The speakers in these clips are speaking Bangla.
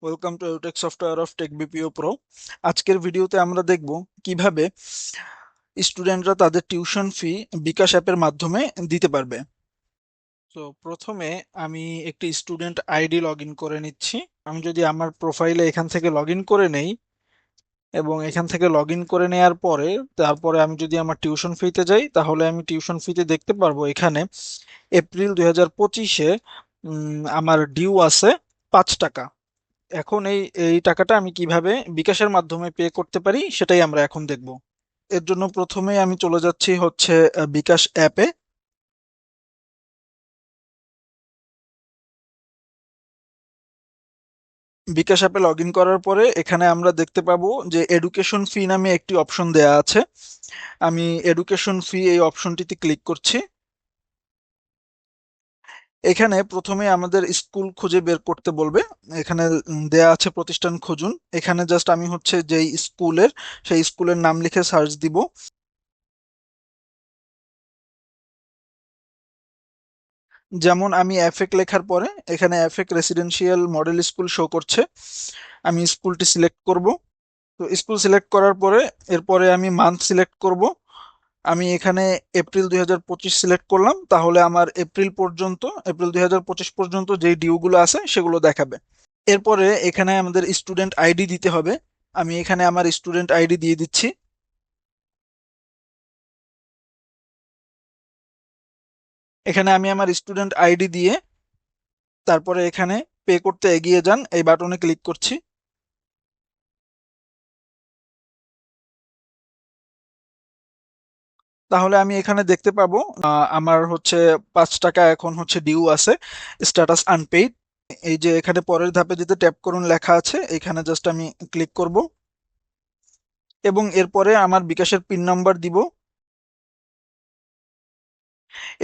Welcome to Eutech software of tech BPO pro. আজকের ভিডিওতে আমরা দেখব কিভাবে স্টুডেন্টরা তাদের টিউশন ফি বিকাশ অ্যাপের মাধ্যমে দিতে পারবে। তো প্রথমে আমি একটি স্টুডেন্ট আইডি লগ ইন করে নিচ্ছি। আমি যদি আমার প্রোফাইলে এখান থেকে লগ ইন করে নেই এবং এখান থেকে লগ ইন করে নেওয়ার পরে তারপরে আমি যদি আমার টিউশন ফিতে যাই, তাহলে আমি টিউশন ফিতে দেখতে পারবো এখানে এপ্রিল 2025-এ আমার ডিউ আছে 5 টাকা। এখন এই টাকাটা আমি কিভাবে বিকাশের মাধ্যমে পে করতে পারি সেটাই আমরা এখন দেখব। এর জন্য প্রথমেই আমি চলে যাচ্ছি হচ্ছে বিকাশ অ্যাপে। বিকাশ অ্যাপে লগ ইন করার পরে এখানে আমরা দেখতে পাবো যে এডুকেশন ফি নামে একটি অপশন দেয়া আছে। আমি এডুকেশন ফি এই অপশনটিতে ক্লিক করছি। এখানে প্রথমে আমাদের স্কুল খুঁজে বের করতে বলবে। এখানে দেয়া আছে প্রতিষ্ঠান খুঁজুন। এখানে জাস্ট আমি হচ্ছে যেই স্কুলের সেই স্কুলের নাম লিখে সার্চ দিব। যেমন আমি এফএক লেখার পরে এখানে এফএক রেসিডেন্সিয়াল মডেল স্কুল শো করছে। আমি স্কুলটি সিলেক্ট করব। তো স্কুল সিলেক্ট করার পরে এরপরে আমি মান্থ সিলেক্ট করব। আমি এখানে এপ্রিল 2025 সিলেক্ট করলাম, তাহলে আমার এপ্রিল 2025 পর্যন্ত যেই ডিউগুলো আছে সেগুলো দেখাবে। এরপরে এখানে আমাদের স্টুডেন্ট আইডি দিতে হবে। আমি এখানে আমার স্টুডেন্ট আইডি দিয়ে দিচ্ছি। এখানে আমি আমার স্টুডেন্ট আইডি দিয়ে তারপরে এখানে পে করতে এগিয়ে যান এই বাটনে ক্লিক করছি। তাহলে আমি এখানে দেখতে পাবো আমার হচ্ছে 5 টাকা এখন হচ্ছে ডিউ আছে, স্ট্যাটাস আনপেইড। এই যে এখানে পরের ধাপে যেতে ট্যাপ করুন লেখা আছে, এখানে জাস্ট আমি ক্লিক করব এবং এরপরে আমার বিকাশের পিন নাম্বার দিব।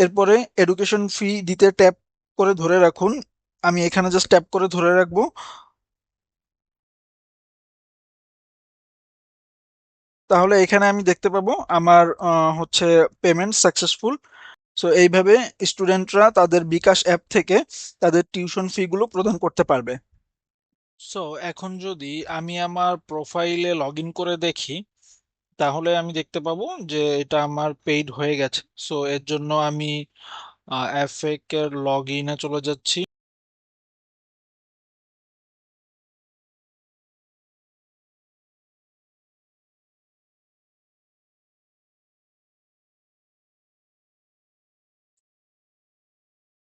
এরপরে এডুকেশন ফি দিতে ট্যাপ করে ধরে রাখুন। আমি এখানে জাস্ট ট্যাপ করে ধরে রাখবো। তাহলে এখানে আমি দেখতে পাবো আমার হচ্ছে পেমেন্ট সাকসেসফুল। সো এইভাবে স্টুডেন্টরা তাদের বিকাশ অ্যাপ থেকে তাদের টিউশন ফি গুলো প্রদান করতে পারবে। সো এখন যদি আমি আমার প্রোফাইলে লগ ইন করে দেখি, তাহলে আমি দেখতে পাবো যে এটা আমার পেইড হয়ে গেছে। সো এর জন্য আমি এফএক এর লগ ইনে চলে যাচ্ছি।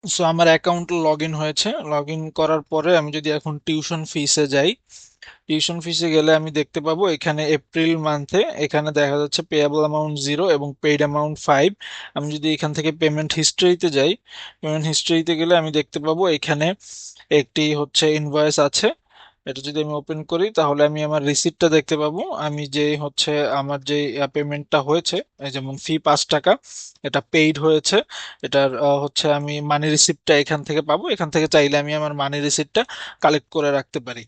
সো আমার অ্যাকাউন্ট লগ ইন হয়েছে। লগ ইন করার পরে আমি যদি এখন টিউশন ফিসে যাই, টিউশন ফিসে গেলে আমি দেখতে পাবো এখানে এপ্রিল মান্থে এখানে দেখা যাচ্ছে পেয়াবল অ্যামাউন্ট 0 এবং পেইড অ্যামাউন্ট 5। আমি যদি এখান থেকে পেমেন্ট হিস্ট্রিতে যাই, পেমেন্ট হিস্ট্রিতে গেলে আমি দেখতে পাবো এখানে একটি হচ্ছে ইনভয়েস আছে। এটা যদি আমি ওপেন করি তাহলে আমি আমার রিসিপ্টটা দেখতে পাবো। আমি যে হচ্ছে আমার যে পেমেন্টটা হয়েছে, এই যেমন ফি 5 টাকা, এটা পেইড হয়েছে। এটার হচ্ছে আমি মানি রিসিপ্টটা এখান থেকে পাবো। এখান থেকে চাইলে আমি আমার মানি রিসিপ্টটা কালেক্ট করে রাখতে পারি।